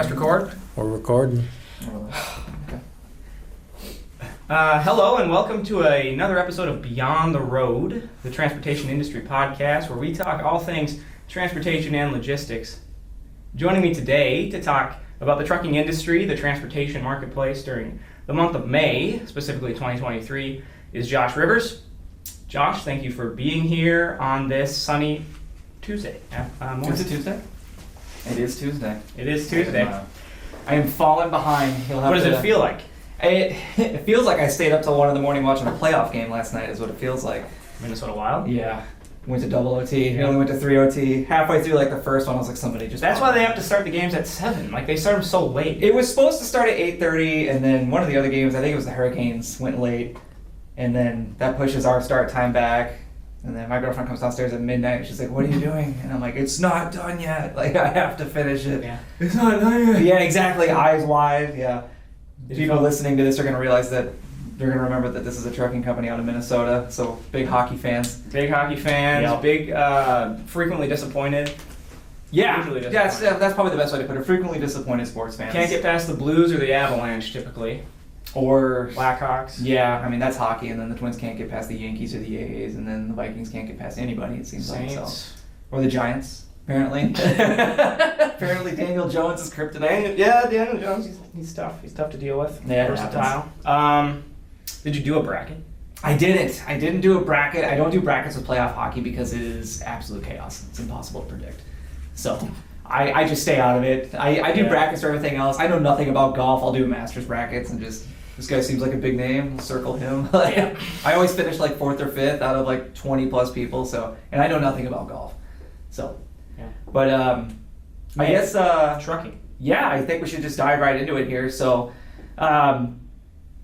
Press record. We're recording. Okay. Hello and welcome to another episode of Beyond the Road, the transportation industry podcast where we talk all things transportation and logistics. Joining me today to talk about the trucking industry, the transportation marketplace during the month of May, specifically 2023, is Josh Rivers. Josh, thank you for being here on this sunny Tuesday morning. Is it Tuesday? It is Tuesday. It is Tuesday. I am falling behind. What does it feel like? It feels like I stayed up till 1 a.m. watching a playoff game last night is what it feels like. Minnesota Wild? Yeah. Went to double OT. We only went to 3 OT. Halfway through the first one, I was like, somebody just... That's why they have to start the games at 7. They start them so late. It was supposed to start at 8:30, and then one of the other games, I think it was the Hurricanes, went late. And then that pushes our start time back. And then my girlfriend comes downstairs at midnight. She's like, "What are you doing?" And I'm like, "It's not done yet. I have to finish it." Yeah. It's not done yet. Yeah, exactly. Eyes wide. Yeah. People listening to this are going to realize that they're going to remember that this is a trucking company out of Minnesota. So big hockey fans. Big hockey fans. Yep. Big, frequently disappointed. Yeah. Usually disappointed. That's probably the best way to put it. Frequently disappointed sports fans. Can't get past the Blues or the Avalanche typically. Or Blackhawks. Yeah, I mean that's hockey, and then the Twins can't get past the Yankees or the A's, and then the Vikings can't get past anybody. It seems Saints. like so. Or the Giants, apparently. Apparently Daniel Jones is kryptonite. Daniel Jones. He's tough. He's tough to deal with. Yeah, versatile. Did you do a bracket? I didn't. I didn't do a bracket. I don't do brackets with playoff hockey because it is absolute chaos. It's impossible to predict. So I just stay out of it. I do brackets for everything else. I know nothing about golf. I'll do Masters brackets and just. This guy seems like a big name. We'll circle him. I always finish 4th or 5th out of 20 plus people. So, and I know nothing about golf. So, but I guess trucking. Yeah, I think we should just dive right into it here. So,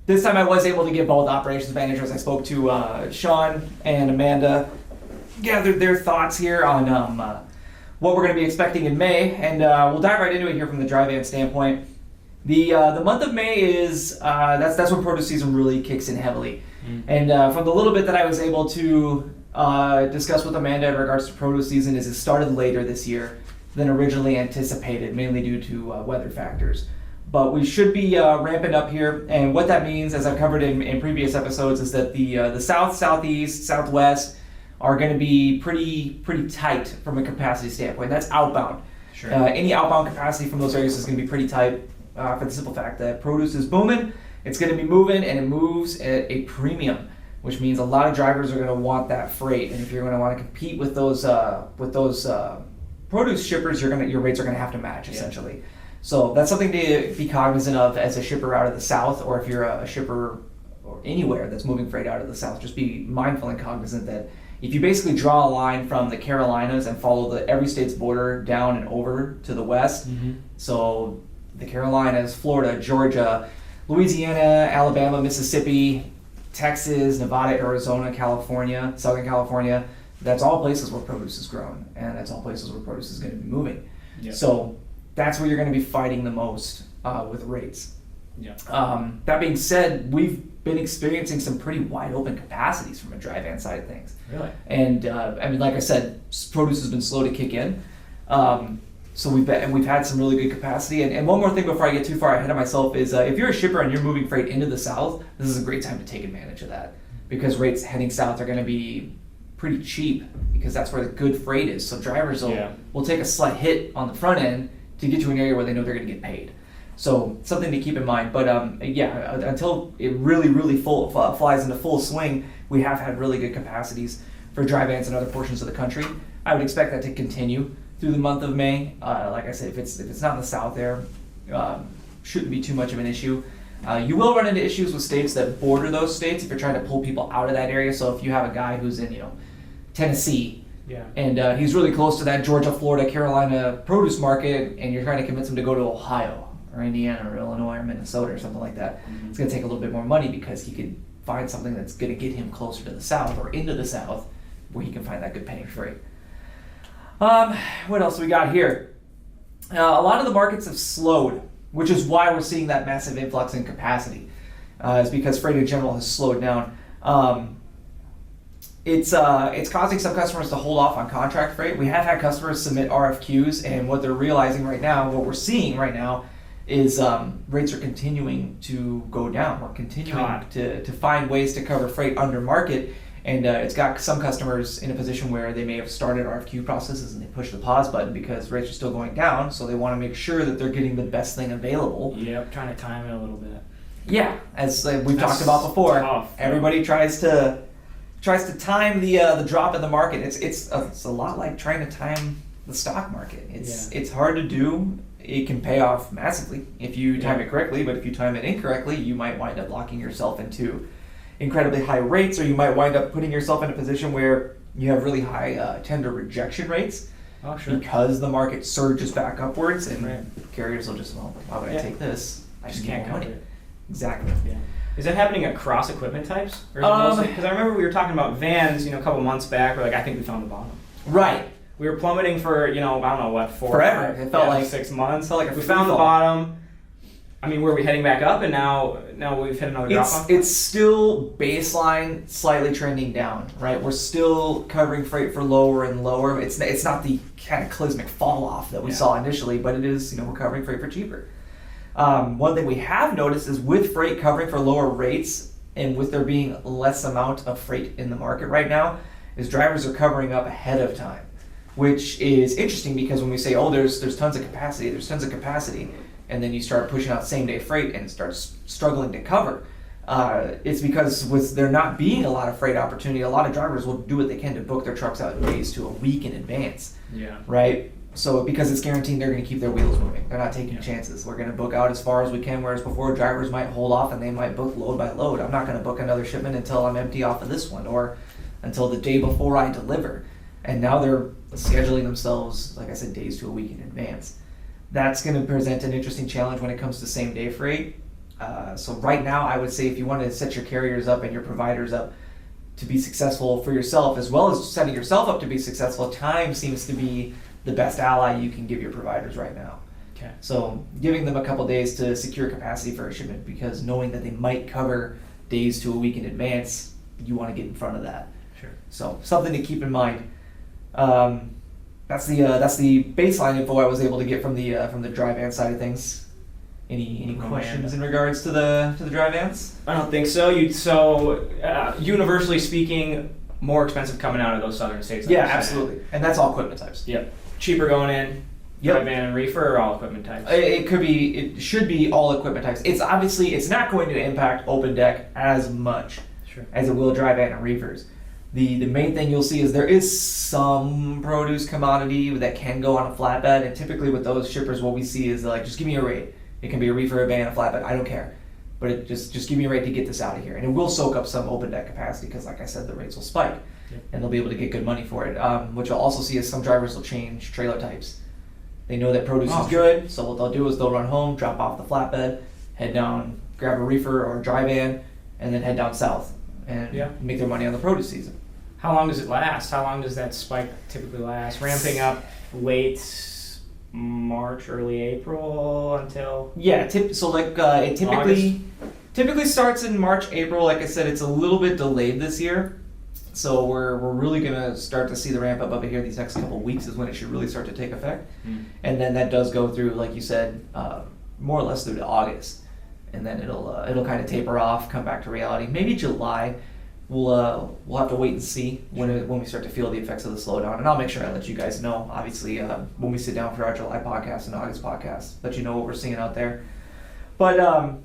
this time I was able to get both operations managers. I spoke to Sean and Amanda, gathered their thoughts here on what we're going to be expecting in May, and we'll dive right into it here from the dry van standpoint. The month of May is that's when produce season really kicks in heavily, and from the little bit that I was able to discuss with Amanda in regards to produce season is it started later this year than originally anticipated, mainly due to weather factors. But we should be ramping up here, and what that means, as I've covered in previous episodes, is that the south, southeast, southwest are going to be pretty tight from a capacity standpoint. That's outbound. Sure. Any outbound capacity from those areas is going to be pretty tight. For the simple fact that produce is booming, it's going to be moving, and it moves at a premium, which means a lot of drivers are going to want that freight. And if you're going to want to compete with those produce shippers, your rates are going to have to match essentially. So that's something to be cognizant of as a shipper out of the south, or if you're a shipper or anywhere that's moving freight out of the south. Just be mindful and cognizant that if you basically draw a line from the Carolinas and follow every state's border down and over to the west, so the Carolinas, Florida, Georgia, Louisiana, Alabama, Mississippi, Texas, Nevada, Arizona, California, Southern California, that's all places where produce is grown, and that's all places where produce is going to be moving. Yep. So that's where you're going to be fighting the most with rates. Yep. That being said, we've been experiencing some pretty wide open capacities from a dry van side of things. Really? And I mean, like I said, produce has been slow to kick in. So we've had some really good capacity. And one more thing before I get too far ahead of myself is if you're a shipper and you're moving freight into the south, this is a great time to take advantage of that, because rates heading south are going to be pretty cheap because that's where the good freight is. So drivers will take a slight hit on the front end to get to an area where they know they're going to get paid. So something to keep in mind. But until it really flies into full swing, we have had really good capacities for dry vans in other portions of the country. I would expect that to continue through the month of May. Like I said, if it's not in the south there, shouldn't be too much of an issue. You will run into issues with states that border those states if you're trying to pull people out of that area. So if you have a guy who's in Tennessee, and he's really close to that Georgia, Florida, Carolina produce market, and you're trying to convince him to go to Ohio or Indiana or Illinois or Minnesota or something like that, it's going to take a little bit more money because he could find something that's going to get him closer to the south or into the south where he can find that good paying freight. What else we got here? A lot of the markets have slowed, which is why we're seeing that massive influx in capacity. Is because freight in general has slowed down. it's causing some customers to hold off on contract freight. We have had customers submit RFQs, and what they're realizing right now, what we're seeing right now, is rates are continuing to go down. We're continuing to find ways to cover freight under market, and it's got some customers in a position where they may have started RFQ processes and they push the pause button because rates are still going down, so they want to make sure that they're getting the best thing available. Yep, trying to time it a little bit. Yeah, as we've talked about before, tough. everybody tries to time the drop in the market. It's a lot like trying to time the stock market. It's hard to do. It can pay off massively if you time it correctly, but if you time it incorrectly, you might wind up locking yourself into incredibly high rates, or you might wind up putting yourself in a position where you have really high tender rejection rates. Oh, sure. Because the market surges back upwards, and carriers will just, well, why would I take this? I just need can't more cover money. it. Exactly. Yeah. Is that happening across equipment types? Because I remember we were talking about vans, a couple months back. We're like, I think we found the bottom. Right. We were plummeting for, I don't know what, forever. It felt like 6 months. Felt like we found the bottom. I mean, were we heading back up, and now we've hit another drop off? It's still baseline, slightly trending down, right? We're still covering freight for lower and lower. It's not the cataclysmic fall off that we saw initially, but it is, we're covering freight for cheaper. One thing we have noticed is with freight covering for lower rates, and with there being less amount of freight in the market right now, is drivers are covering up ahead of time, which is interesting because when we say, there's tons of capacity, and then you start pushing out same day freight and start struggling to cover, it's because with there not being a lot of freight opportunity, a lot of drivers will do what they can to book their trucks out days to a week in advance. Yeah. Right? So because it's guaranteed they're going to keep their wheels moving. They're not taking chances. We're going to book out as far as we can, whereas before drivers might hold off and they might book load by load. I'm not going to book another shipment until I'm empty off of this one, or until the day before I deliver. And now they're scheduling themselves, like I said, days to a week in advance. That's going to present an interesting challenge when it comes to same day freight. So right now, I would say if you want to set your carriers up and your providers up to be successful for yourself, as well as setting yourself up to be successful, time seems to be the best ally you can give your providers right now. Okay. So giving them a couple days to secure capacity for a shipment, because knowing that they might cover days to a week in advance, you want to get in front of that. Sure. So something to keep in mind. That's the baseline info I was able to get from the dry van side of things. Any questions in regards to the dry vans? I don't think so. Universally speaking, more expensive coming out of those southern states. Yeah, absolutely. And that's all equipment types. Yep. Cheaper going in. Dry van and reefer, or all equipment types? It should be all equipment types. It's not going to impact open deck as much as it will dry van and reefers. The main thing you'll see is there is some produce commodity that can go on a flatbed, and typically with those shippers, what we see is like, just give me a rate. It can be a reefer, a van, a flatbed, I don't care. But just give me a rate to get this out of here. And it will soak up some open deck capacity because, like I said, the rates will spike. Yep. And they'll be able to get good money for it. What you'll also see is some drivers will change trailer types. They know that produce is good, so what they'll do is they'll run home, drop off the flatbed, head down, grab a reefer or a dry van, and then head down south and make their money on the produce season. How long does it last? How long does that spike typically last? Ramping up late March, early April until? Yeah, it typically starts in March, April. Like I said, it's a little bit delayed this year. So we're really gonna start to see the ramp up over here. These next couple of weeks is when it should really start to take effect, and then that does go through, like you said, more or less through to August, and then it'll kind of taper off, come back to reality. Maybe July. We'll have to wait and see when we start to feel the effects of the slowdown, and I'll make sure I let you guys know. Obviously, when we sit down for our July podcast and August podcast, let you know what we're seeing out there. But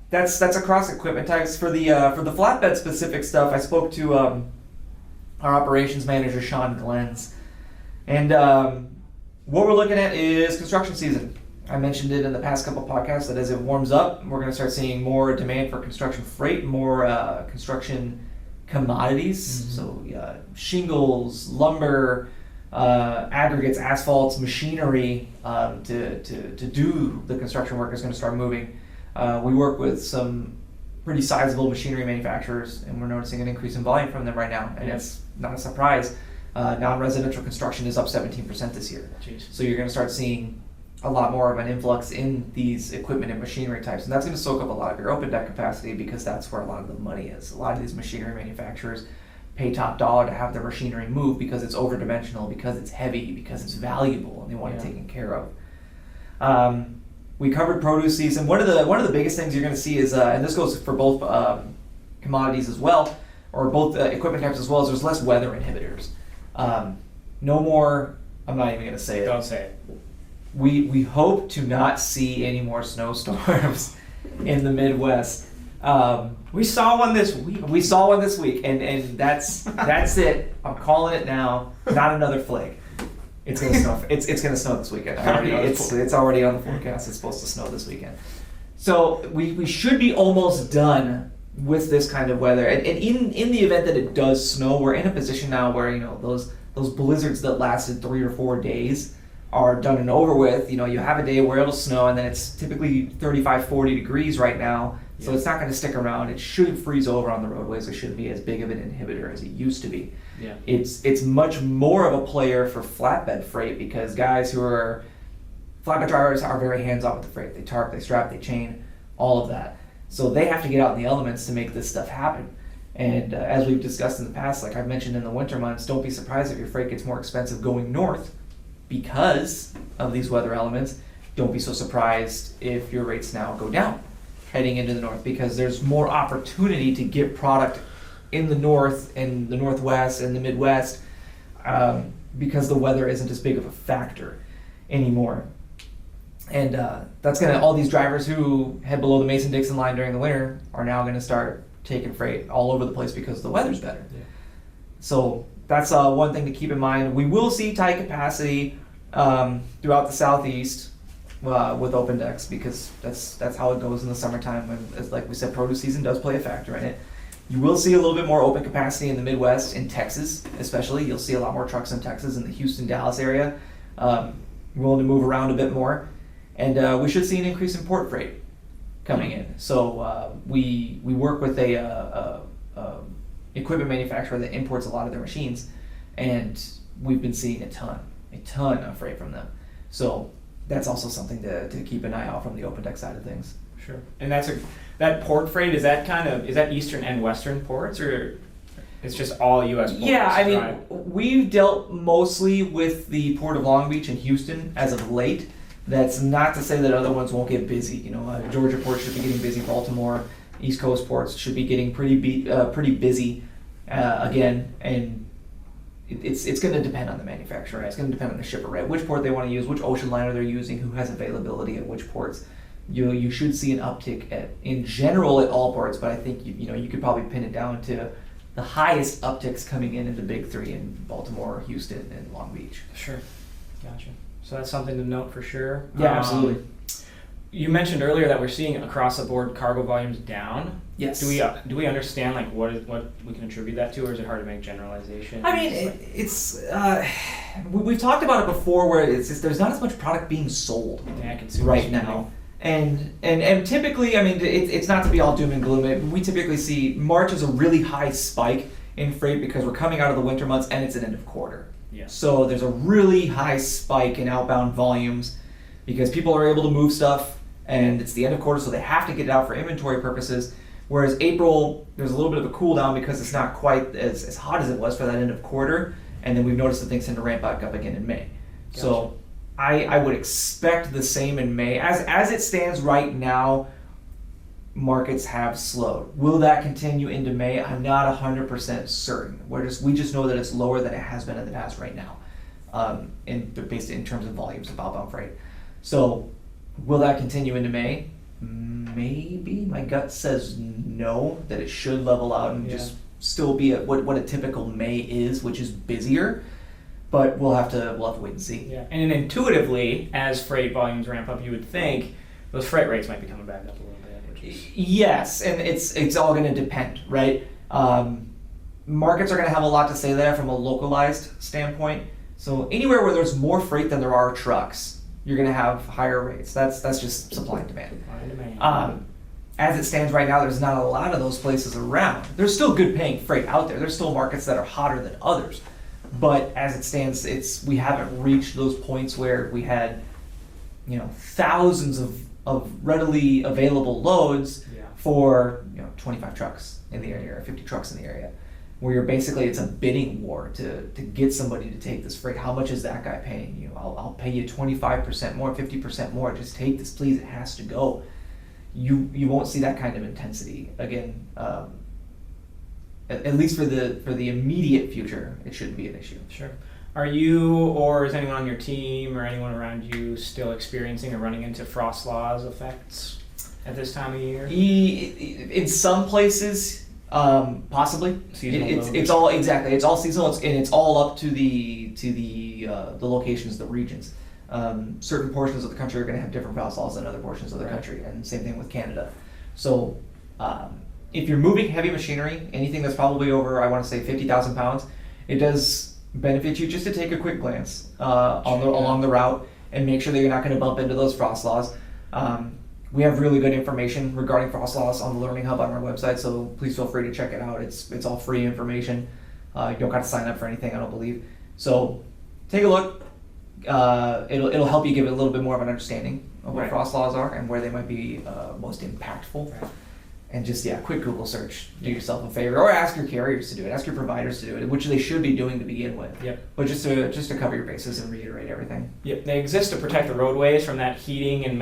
that's across equipment types. For the flatbed specific stuff, I spoke to our operations manager Sean Glens, and what we're looking at is construction season. I mentioned it in the past couple podcasts that as it warms up, we're going to start seeing more demand for construction freight, more construction commodities. Mm-hmm. So shingles, lumber, aggregates, asphalts, machinery to do the construction work is going to start moving. We work with some pretty sizable machinery manufacturers, and we're noticing an increase in volume from them right now, and it's not a surprise. Non-residential construction is up 17% this year. Jeez. So you're going to start seeing a lot more of an influx in these equipment and machinery types, and that's going to soak up a lot of your open deck capacity because that's where a lot of the money is. A lot of these machinery manufacturers pay top dollar to have their machinery move because it's overdimensional, because it's heavy, because it's valuable, and they want it taken care of. We covered produce season. One of the biggest things you're going to see is, and this goes for both commodities as well, or both equipment types as well, is there's less weather inhibitors. No more. I'm not even going to say it. Don't say it. We hope to not see any more snowstorms in the Midwest. We saw one this week. We saw one this week, and that's it. I'm calling it now. Not another flake. It's gonna snow. It's gonna snow this weekend. It's already on the forecast. It's supposed to snow this weekend. So we should be almost done with this kind of weather. And in the event that it does snow, we're in a position now where those blizzards that lasted 3 or 4 days are done and over with. You have a day where it'll snow, and then it's typically 35, 40 degrees right now. So it's not going to stick around. It shouldn't freeze over on the roadways. It shouldn't be as big of an inhibitor as it used to be. Yeah. It's much more of a player for flatbed freight because guys who are flatbed drivers are very hands-on with the freight. They tarp, they strap, they chain, all of that. So they have to get out in the elements to make this stuff happen. And as we've discussed in the past, like I've mentioned in the winter months, don't be surprised if your freight gets more expensive going north because of these weather elements. Don't be so surprised if your rates now go down heading into the north because there's more opportunity to get product in the north and the northwest and the Midwest because the weather isn't as big of a factor anymore. And that's gonna, all these drivers who head below the Mason-Dixon line during the winter are now gonna start taking freight all over the place because the weather's better. Yeah. So that's one thing to keep in mind. We will see tight capacity throughout the southeast with open decks because that's how it goes in the summertime. When, like we said, produce season does play a factor in it. You will see a little bit more open capacity in the Midwest, in Texas especially. You'll see a lot more trucks in Texas, in the Houston, Dallas area, willing to move around a bit more. And we should see an increase in port freight coming in. So we work with a equipment manufacturer that imports a lot of their machines, and we've been seeing a ton of freight from them. So that's also something to keep an eye out from the open deck side of things. Sure. And that port freight, is that eastern and western ports, or it's just all U.S. ports? Yeah, I mean, we've dealt mostly with the Port of Long Beach and Houston as of late. That's not to say that other ones won't get busy. Georgia port should be getting busy. Baltimore, East Coast ports should be getting pretty busy again. And it's going to depend on the manufacturer. It's going to depend on the shipper, right? Which port they want to use, which ocean liner they're using, who has availability at which ports. You should see an uptick in general at all ports, but I think you could probably pin it down to the highest upticks coming in the big three in Baltimore, Houston, and Long Beach. Sure. Gotcha. So that's something to note for sure. Yeah, absolutely. You mentioned earlier that we're seeing across the board cargo volumes down. Yes. Do we understand what we can attribute that to, or is it hard to make generalizations? I mean, we've talked about it before, where it's just, there's not as much product being sold right now. And typically, I mean, it's not to be all doom and gloom. We typically see March is a really high spike in freight because we're coming out of the winter months and it's an end of quarter. Yeah. So there's a really high spike in outbound volumes because people are able to move stuff and it's the end of quarter, so they have to get it out for inventory purposes. Whereas April, there's a little bit of a cool down because it's not quite as hot as it was for that end of quarter. And then we've noticed that things tend to ramp back up again in May. Gotcha. So I would expect the same in May. As it stands right now, markets have slowed. Will that continue into May? I'm not 100% certain. We just know that it's lower than it has been in the past right now, based in terms of volumes of outbound freight. So will that continue into May? Maybe. My gut says no, that it should level out and just still be at what a typical May is, which is busier. But we'll have to wait and see. Yeah, and intuitively, as freight volumes ramp up, you would think those freight rates might be coming back up a little bit. Yes, and it's all going to depend, right? Markets are going to have a lot to say there from a localized standpoint. So anywhere where there's more freight than there are trucks, you're going to have higher rates. That's just supply and demand. As it stands right now, there's not a lot of those places around. There's still good paying freight out there. There's still markets that are hotter than others. But as it stands, we haven't reached those points where we had, thousands of readily available loads for 25 trucks in the area or 50 trucks in the area. where you're basically, it's a bidding war to get somebody to take this freight. How much is that guy paying you? I'll pay you 25% more, 50% more. Just take this, please. It has to go. You won't see that kind of intensity again. At least for the immediate future, it shouldn't be an issue. Sure. Are you, or is anyone on your team or anyone around you still experiencing or running into frost laws effects at this time of year? In some places, possibly. Seasonal It's all exactly. It's all seasonal, and it's all up to the locations, the regions. Certain portions of the country are going to have different frost laws than other portions of the country, and same thing with Canada. So, if you're moving heavy machinery, anything that's probably over, I want to say 50,000 pounds, it does benefit you just to take a quick glance along the route and make sure that you're not going to bump into those frost laws. We have really good information regarding frost laws on the Learning Hub on our website, so please feel free to check it out. It's all free information. You don't have to sign up for anything, I don't believe. So take a look. It'll help you give it a little bit more of an understanding of what frost laws are and where they might be most impactful. Right. And just, quick Google search. Do yourself a favor, or ask your carriers to do it. Ask your providers to do it, which they should be doing to begin with. Yep. But just to cover your bases and reiterate everything. Yep. They exist to protect the roadways from that heating and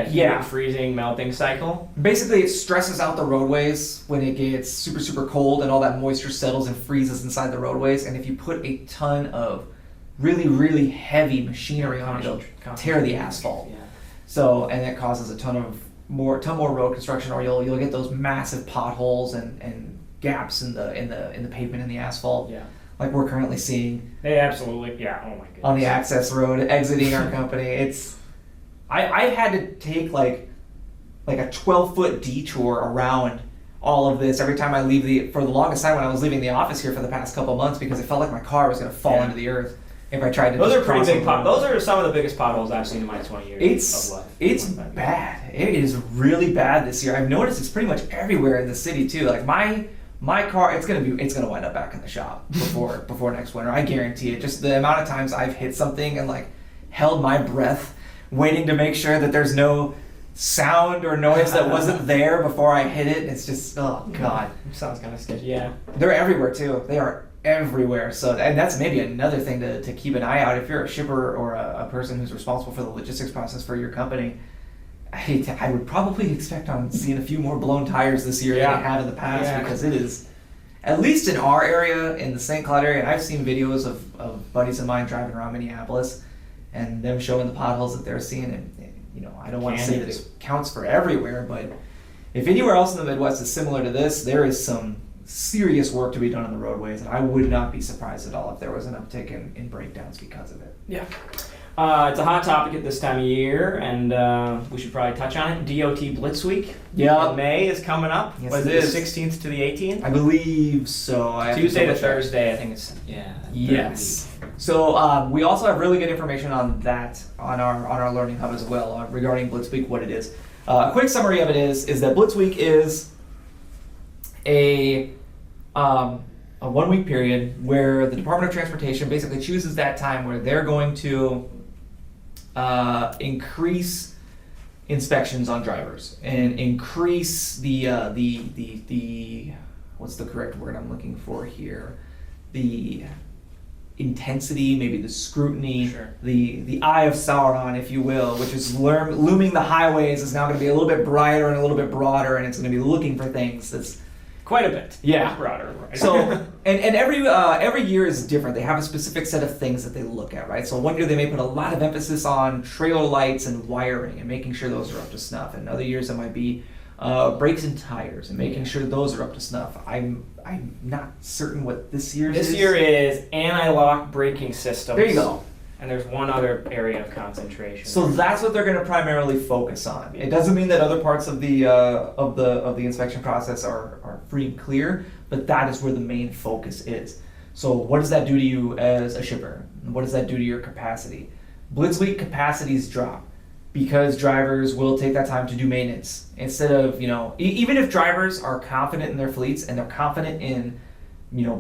heating, freezing, melting cycle. Basically, it stresses out the roadways when it gets super, super cold and all that moisture settles and freezes inside the roadways. And if you put a ton of really, really heavy machinery on it, it'll tear the asphalt. Yeah. So, and it causes a ton more road construction, or you'll get those massive potholes and gaps in the pavement and the asphalt. Yeah. Like we're currently seeing. They absolutely, yeah. Oh my goodness. On the access road exiting our company, I've had to take like a 12-foot detour around all of this every time I leave for the longest time when I was leaving the office here for the past couple months, because it felt like my car was going to fall into the earth if I tried to. Those are pretty big potholes. Those are some of the biggest potholes I've seen in my 20 years of life. It's bad. It is really bad this year. I've noticed it's pretty much everywhere in the city too. Like my car, it's gonna wind up back in the shop before next winter. I guarantee it. Just the amount of times I've hit something and like held my breath, waiting to make sure that there's no sound or noise that wasn't there before I hit it. It's just, oh god. It sounds kind of sketchy. Yeah. They're everywhere too. They are everywhere. So, and that's maybe another thing to keep an eye out if you're a shipper or a person who's responsible for the logistics process for your company. I would probably expect on seeing a few more blown tires this year than I have in the past, because it is, at least in our area, in the St. Cloud area, and I've seen videos of buddies of mine driving around Minneapolis and them showing the potholes that they're seeing, and I don't want to say that it counts for everywhere, but if anywhere else in the Midwest is similar to this, there is some serious work to be done on the roadways, and I would not be surprised at all if there was an uptick in breakdowns because of it. Yeah. It's a hot topic at this time of year, and we should probably touch on it. DOT Blitz Week in May is coming up. Yes, was it the 16th to the 18th? I believe so. Tuesday to Thursday, I think it's, Yes. So we also have really good information on that on our Learning Hub as well regarding Blitz Week, what it is. A quick summary of it is that Blitz Week is a 1 week period where the Department of Transportation basically chooses that time where they're going to increase inspections on drivers and increase the what's the correct word I'm looking for here? The intensity, maybe the scrutiny, the eye of Sauron, if you will, which is looming the highways, is now going to be a little bit brighter and a little bit broader, and it's going to be looking for things that's quite a bit. Yeah. Broader. Right? So, and every year is different. They have a specific set of things that they look at, right? So one year they may put a lot of emphasis on trailer lights and wiring and making sure those are up to snuff. And other years it might be brakes and tires and making sure those are up to snuff. I'm not certain what this year's is. This year is anti-lock braking systems. There you go. And there's one other area of concentration. So that's what they're going to primarily focus on. It doesn't mean that other parts of the inspection process are free and clear, but that is where the main focus is. So what does that do to you as a shipper? What does that do to your capacity? Blitz Week capacities drop because drivers will take that time to do maintenance instead of, even if drivers are confident in their fleets and they're confident in,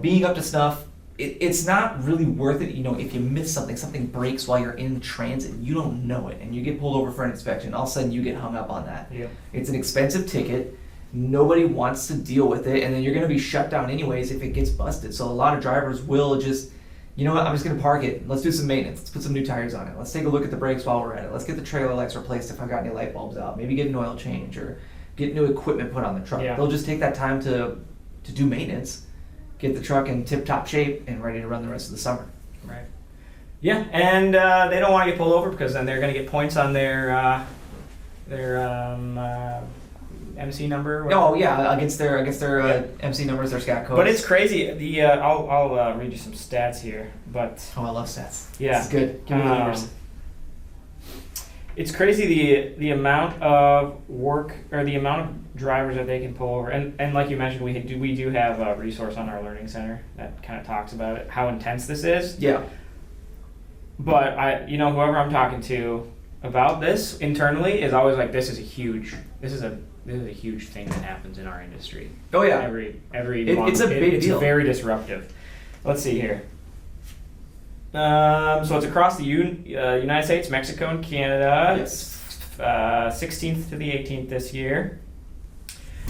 being up to snuff. It's not really worth it, if you miss something breaks while you're in transit, you don't know it, and you get pulled over for an inspection, all of a sudden you get hung up on that. Yep. It's an expensive ticket. nobody wants to deal with it, and then you're going to be shut down anyways if it gets busted. So a lot of drivers will just, you know what, I'm just going to park it. Let's do some maintenance. Let's put some new tires on it. Let's take a look at the brakes while we're at it. Let's get the trailer lights replaced if I've got any light bulbs out. Maybe get an oil change or get new equipment put on the truck. Yeah. They'll just take that time to do maintenance, get the truck in tip-top shape and ready to run the rest of the summer. Right. Yeah, and they don't want to get pulled over because then they're going to get points on their MC number. Oh yeah, against their MC numbers, their SCAT codes. But it's crazy. I'll read you some stats here. But I love stats. Yeah, it's good. Give me the numbers. It's crazy the amount of work or the amount of drivers that they can pull over, and like you mentioned, we do have a resource on our learning center that kind of talks about it, how intense this is. Yeah. But whoever I'm talking to about this internally is always like, this is a huge thing that happens in our industry. Oh yeah. It's a big deal. It's very disruptive. Let's see here. So it's across the United States, Mexico, and Canada. Yes. 16th to the 18th this year.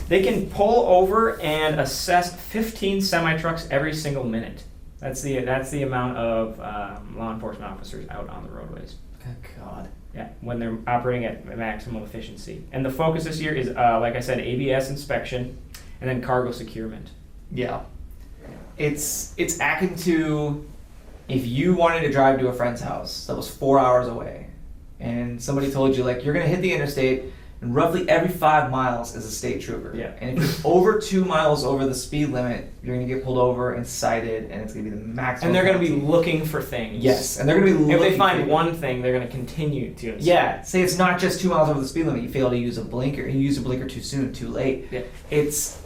They can pull over and assess 15 semi-trucks every single minute. That's the amount of law enforcement officers out on the roadways. Good God. Yeah, when they're operating at maximum efficiency. And the focus this year is, like I said, ABS inspection and then cargo securement. Yeah. It's akin to if you wanted to drive to a friend's house that was 4 hours away and somebody told you, like, you're going to hit the interstate and roughly every 5 miles is a state trooper. Yeah. And if you're over 2 miles over the speed limit, you're going to get pulled over and cited, and it's going to be the maximum. And they're going to be penalty. looking for things. Yes, and they're going to be looking. If they find for one thing, they're going to continue to. Yeah, say it's not just 2 miles over the speed limit. You fail to use a blinker. You use a blinker too soon, too late. Yeah. It's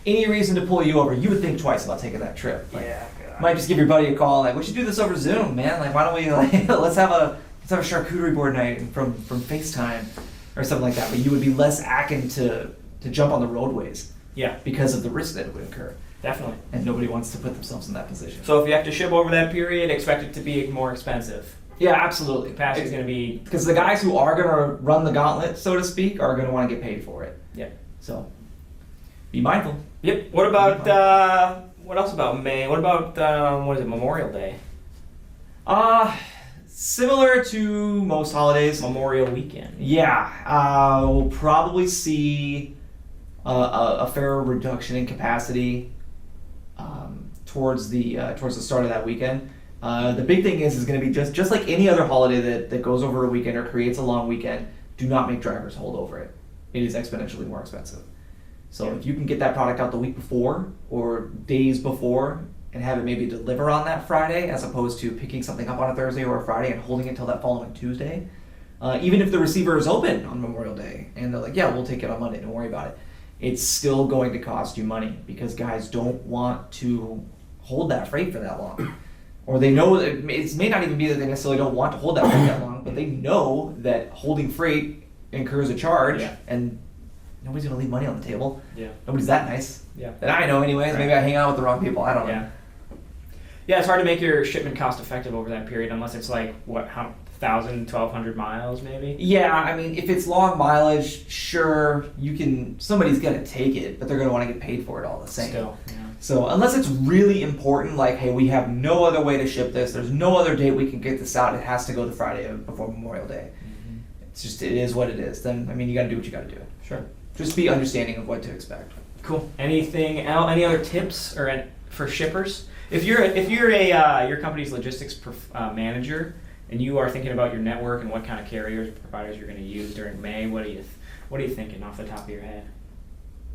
any reason to pull you over. You would think twice about taking that trip. Like, Yeah. might just give your buddy a call. Like, we should do this over Zoom, man. Like, why don't we let's have a charcuterie board night from FaceTime or something like that. But you would be less akin to jump on the roadways. Yeah. Because of the risk that it would incur. Definitely. And nobody wants to put themselves in that position. So if you have to ship over that period, expect it to be more expensive. Yeah, absolutely. Capacity is going to be... Because the guys who are going to run the gauntlet, so to speak, are going to want to get paid for it. Yeah. So, be mindful. Yep. What about... what else about May? What about, Memorial Day? Similar to most holidays. Memorial Weekend. Yeah. We'll probably see a fair reduction in capacity towards the start of that weekend. The big thing is going to be just like any other holiday that goes over a weekend or creates a long weekend, do not make drivers hold over it. It is exponentially more expensive. So if you can get that product out the week before or days before and have it maybe deliver on that Friday as opposed to picking something up on a Thursday or a Friday and holding it till that following Tuesday, even if the receiver is open on Memorial Day and they're like, yeah, we'll take it on Monday, don't worry about it, it's still going to cost you money because guys don't want to hold that freight for that long. Or they know that it may not even be that they necessarily don't want to hold that freight that long, but they know that holding freight incurs a charge, and nobody's going to leave money on the table. Yeah. Nobody's that nice. Yeah. That I know anyways. Right. Maybe I hang out with the wrong people. I don't know. Yeah. Yeah, it's hard to make your shipment cost effective over that period unless it's like, 1,000, 1,200 miles maybe? Yeah, I mean, if it's long mileage, sure, somebody's going to take it, but they're going to want to get paid for it all the same. Still, yeah. So unless it's really important, like, hey, we have no other way to ship this, there's no other date we can get this out, it has to go the Friday before Memorial Day. Mm-hmm. It is what it is. Then, I mean, you got to do what you got to do. Sure. Just be understanding of what to expect. Cool. Anything else? Any other tips for shippers? If you're your company's logistics manager and you are thinking about your network and what kind of carriers providers you're going to use during May, what are you thinking off the top of your head?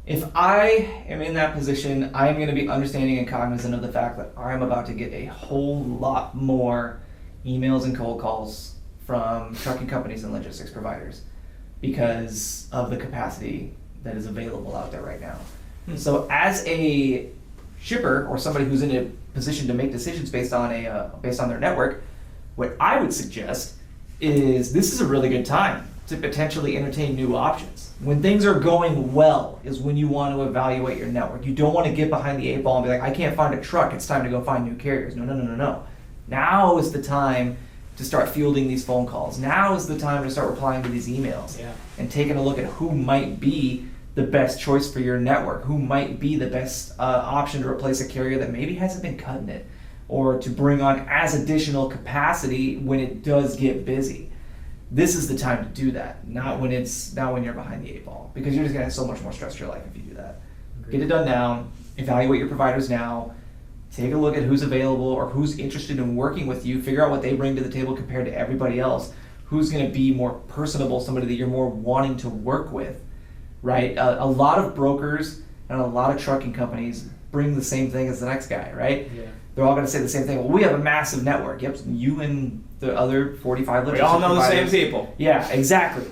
If I am in that position, I am going to be understanding and cognizant of the fact that I'm about to get a whole lot more emails and cold calls from trucking companies and logistics providers because of the capacity that is available out there right now. So as a shipper or somebody who's in a position to make decisions based on their network, what I would suggest is this is a really good time to potentially entertain new options. When things are going well is when you want to evaluate your network. You don't want to get behind the 8 ball and be like, I can't find a truck, it's time to go find new carriers. No. Now is the time to start fielding these phone calls. Now is the time to start replying to these emails and taking a look at who might be the best choice for your network, who might be the best option to replace a carrier that maybe hasn't been cutting it, or to bring on as additional capacity when it does get busy. This is the time to do that, not when you're behind the 8 ball, because you're just gonna have so much more stress in your life if you do that. Get it done now, evaluate your providers now, take a look at who's available or who's interested in working with you, figure out what they bring to the table compared to everybody else, who's gonna be more personable, somebody that you're more wanting to work with, right? A lot of brokers and a lot of trucking companies bring the same thing as the next guy, right? Yeah. They're all gonna say the same thing. Well, we have a massive network. Yep, you and the other 45 We all know the same providers. people. Yeah, exactly.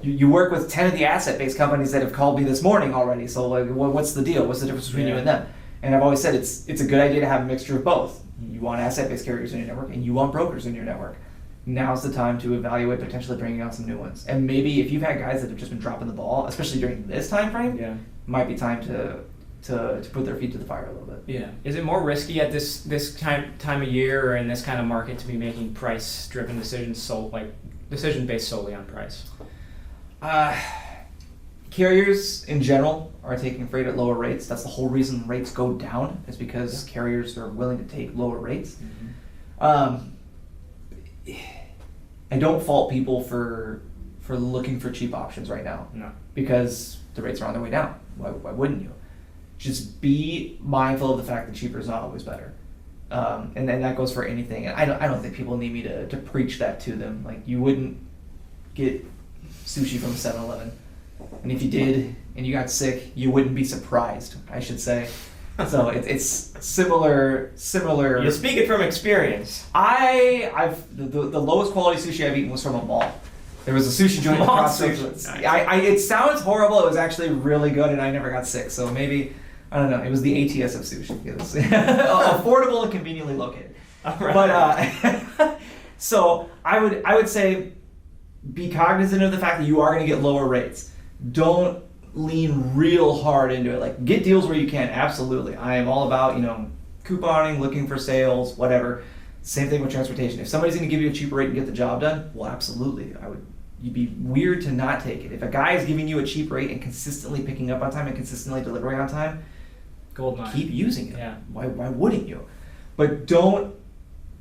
You work with 10 of the asset-based companies that have called me this morning already. So like, what's the deal? What's the difference between you and them? And I've always said it's a good idea to have a mixture of both. You want asset-based carriers in your network, and you want brokers in your network. Now's the time to evaluate potentially bringing out some new ones. And maybe if you've had guys that have just been dropping the ball, especially during this time frame, might be time to put their feet to the fire a little bit. Yeah. Is it more risky at this time of year or in this kind of market to be making price-driven decisions, decisions based solely on price? Carriers in general are taking freight at lower rates. That's the whole reason rates go down, is because carriers are willing to take lower rates. Mm-hmm. I don't fault people for looking for cheap options right now. No. Because the rates are on their way down. Why wouldn't you? Just be mindful of the fact that cheaper is not always better. And that goes for anything. And I don't think people need me to preach that to them. Like, you wouldn't get sushi from 7-Eleven. And if you did and you got sick, you wouldn't be surprised, I should say. So it's similar. You're speaking from experience. The lowest quality sushi I've eaten was from a mall. There was a sushi joint across the street. It sounds horrible. It was actually really good, and I never got sick. So maybe, I don't know. It was the ATS of sushi. It was affordable and conveniently located. All right. But so I would say, be cognizant of the fact that you are going to get lower rates. Don't lean real hard into it. Like, get deals where you can. Absolutely. I am all about, couponing, looking for sales, whatever. Same thing with transportation. If somebody's going to give you a cheaper rate and get the job done, well, absolutely. You'd be weird to not take it. If a guy is giving you a cheap rate and consistently picking up on time and consistently delivering on time, goldmine. Keep using it. Yeah. Why wouldn't you? But don't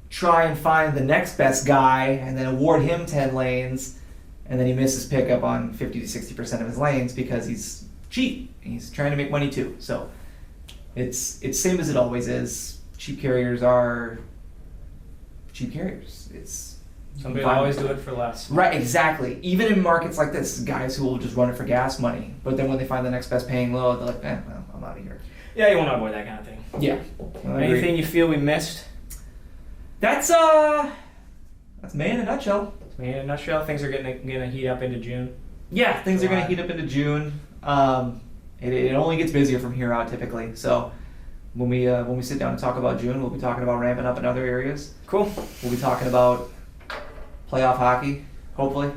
try and find the next best guy and then award him 10 lanes, and then he misses pickup on 50 to 60% of his lanes because he's cheap and he's trying to make money too. So it's same as it always is. Cheap carriers are cheap carriers. Somebody will always do it for less. Right, exactly. Even in markets like this, guys who will just run it for gas money, but then when they find the next best paying load, they're like, well, I'm out of here. Yeah, you want to avoid that kind of thing. Yeah. Anything you feel we missed? That's May in a nutshell. In a nutshell, things are gonna heat up into June. Yeah, things are gonna heat up into June. It only gets busier from here out typically. So when we sit down and talk about June, we'll be talking about ramping up in other areas. Cool. We'll be talking about playoff hockey, hopefully.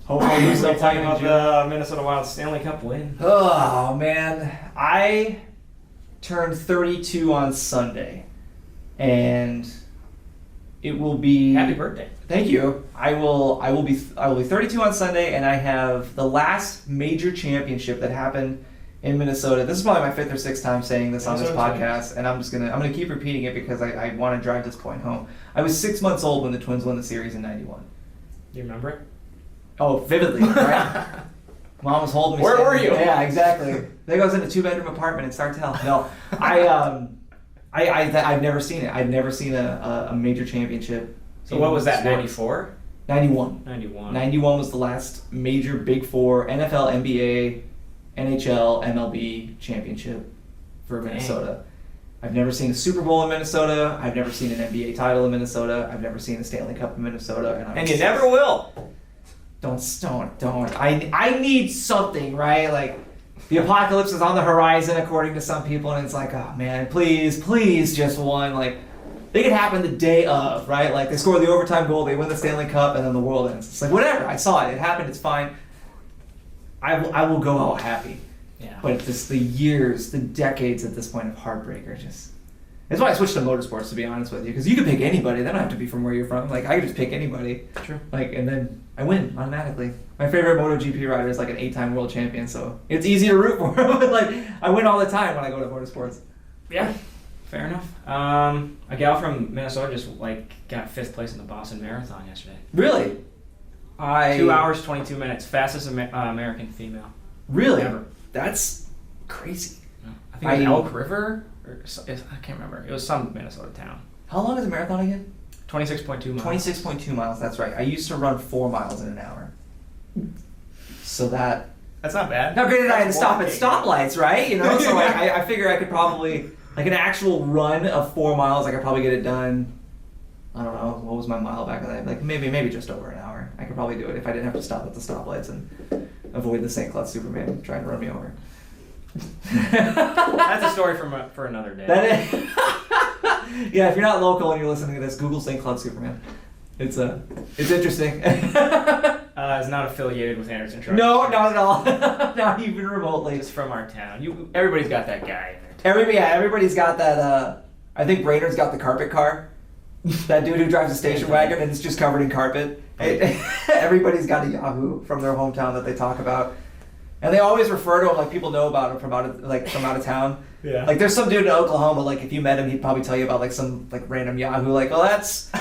We'll be talking about the Minnesota Wild Stanley Cup win. Oh man, I turned 32 on Sunday, and it will be. Happy birthday! Thank you. I will be 32 on Sunday, and I have the last major championship that happened in Minnesota. This is probably my 5th or 6th time saying this on this podcast, and I'm gonna keep repeating it because I want to drive this point home. I was 6 months old when the Twins won the series in '91. Do you remember it? Oh, vividly, right? Mom was holding me. Where were you? Yeah, exactly. There goes in a 2-bedroom apartment in Sartell. No, I've never seen it. I've never seen a major championship. So what was that? 94? 91. 91. 91 was the last major Big Four NFL, NBA, NHL, MLB championship for Minnesota. I've never seen a Super Bowl in Minnesota. I've never seen an NBA title in Minnesota. I've never seen a Stanley Cup in Minnesota. And you never will. Don't. I need something, right? Like, the apocalypse is on the horizon, according to some people, and it's like, oh man, please, just one. Like, it could happen the day of, right? Like, they score the overtime goal, they win the Stanley Cup, and then the world ends. It's like, whatever. I saw it. It happened. It's fine. I will go out happy. Yeah. But it's just the decades at this point of heartbreak are just. That's why I switched to motorsports, to be honest with you, because you could pick anybody. They don't have to be from where you're from. Like, I could just pick anybody. True. Like, and then I win automatically. My favorite MotoGP rider is like an 8-time world champion, so it's easy to root for him. Like, I win all the time when I go to motorsports. Yeah, fair enough. A gal from Minnesota just like got 5th place in the Boston Marathon yesterday. Really? 2 hours, 22 minutes. Fastest American female. Really? Ever. That's crazy. Yeah. I think it was Elk River, or I can't remember. It was some Minnesota town. How long is a marathon again? 26.2 miles. 26.2 miles, that's right. I used to run 4 miles in an hour. So that... That's not bad. Now, granted, I had to stop at walking. stoplights, right? You know, so like, I figure I could probably... Like an actual run of 4 miles, I could probably get it done... I don't know, what was my mile back in the day? Like maybe just over an hour. I could probably do it if I didn't have to stop at the stoplights and avoid the St. Cloud Superman trying to run me over. That's a story for another day. That is, yeah, if you're not local and you're listening to this, Google St. Cloud Superman. It's interesting. It's not affiliated with Anderson Truck. No, not at all. Not even remotely. It's from our town. Everybody's got that guy in there. Everybody's got that. I think Brainerd's got the carpet car. That dude who drives a station wagon and it's just covered in carpet. Everybody's got a Yahoo from their hometown that they talk about, and they always refer to him like people know about him from out of town. Yeah. Like there's some dude in Oklahoma. Like if you met him, he'd probably tell you about like some like random Yahoo. Like, oh, that's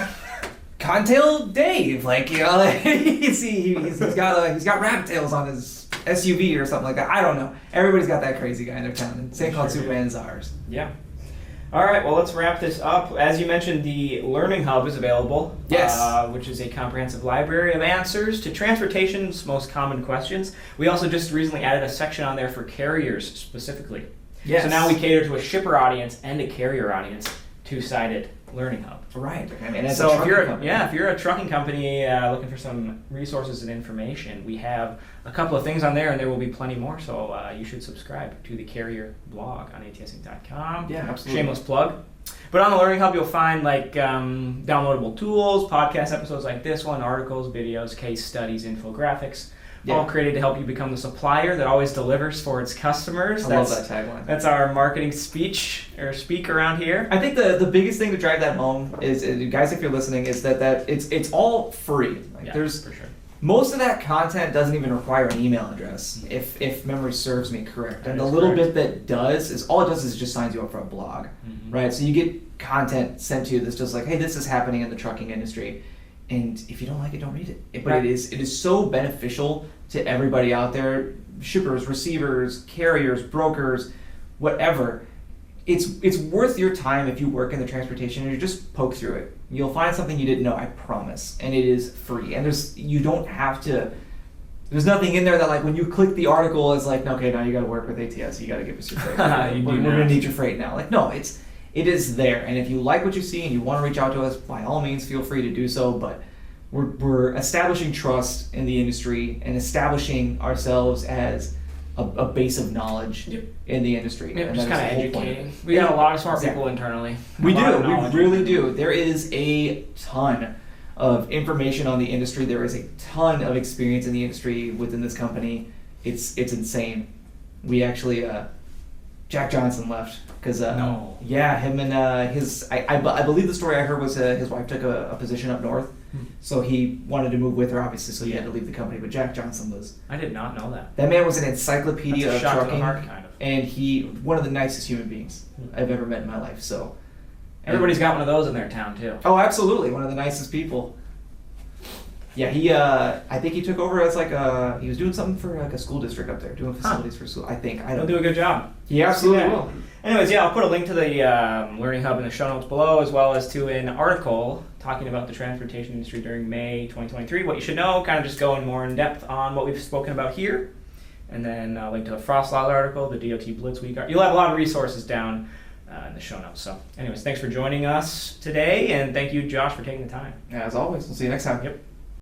Contail Dave. Like, you know, like, he's got rabbit tails on his SUV or something like that. I don't know. Everybody's got that crazy guy in their town, and St. Cloud Superman's ours. Yeah. All right, well, let's wrap this up. As you mentioned, the Learning Hub is available. Yes. Which is a comprehensive library of answers to transportation's most common questions. We also just recently added a section on there for carriers specifically. Yes. So now we cater to a shipper audience and a carrier audience, two-sided Learning Hub. Right. I mean, So if you're a trucking company looking for some resources and information, we have a couple of things on there, and there will be plenty more. So you should subscribe to the Carrier blog on atsinc.com. Yeah, absolutely. Shameless plug. But on the Learning Hub, you'll find like downloadable tools, podcast episodes like this one, articles, videos, case studies, infographics. Yeah. All created to help you become the supplier that always delivers for its customers. I love that tagline. That's our marketing speak around here. I think the biggest thing to drive that home is, guys, if you're listening, is that it's all free. Like Yeah, there's for sure. most of that content doesn't even require an email address, if memory serves me correct. That And the is little correct. bit that does is all it does is just signs you up for a blog, Mhm. right? So you get content sent to you that's just like, hey, this is happening in the trucking industry, and if you don't like it, don't read it. But Right. it is so beneficial to everybody out there, shippers, receivers, carriers, brokers, whatever. It's worth your time if you work in the transportation and you just poke through it. You'll find something you didn't know, I promise. And it is free. And you don't have to, there's nothing in there that like when you click the article is like, okay, now you gotta work with ATS, you gotta give us your freight. We're gonna need your freight now. Like, no, it is there. And if you like what you see and you wanna reach out to us, by all means feel free to do so, but we're establishing trust in the industry and establishing ourselves as a base of knowledge in the industry. Yeah, And just that is kind of the whole point. educating. We got a lot of smart Exactly. people internally. We A lot of do. knowledge. We really do. There is a ton of information on the industry. There is a ton of experience in the industry within this company. It's insane. We actually, Jack Johnson left because No. yeah, him and his I believe the story I heard was his wife took a position up north, so he wanted to move with her obviously, so he had to leave the company. But Jack Johnson I did not know that. that man was an encyclopedia That's a of shot to the trucking, heart, kind of. and he one of the nicest human beings I've ever met in my life. So Everybody's got one of those in their town too. oh, absolutely, one of the nicest people. Yeah, he. I think he took over as like he was doing something for like a school district up there, doing facilities for school. I think I He'll don't. do a good job. He absolutely Yeah. will. Anyways, yeah, I'll put a link to the Learning Hub in the show notes below, as well as to an article talking about the transportation industry during May 2023. What you should know, kind of just going more in depth on what we've spoken about here. And then a link to the Frost Law article, the DOT Blitz Week. You'll have a lot of resources down in the show notes. So anyways, thanks for joining us today, and thank you, Josh, for taking the time. As always, we'll see you next time. Yep.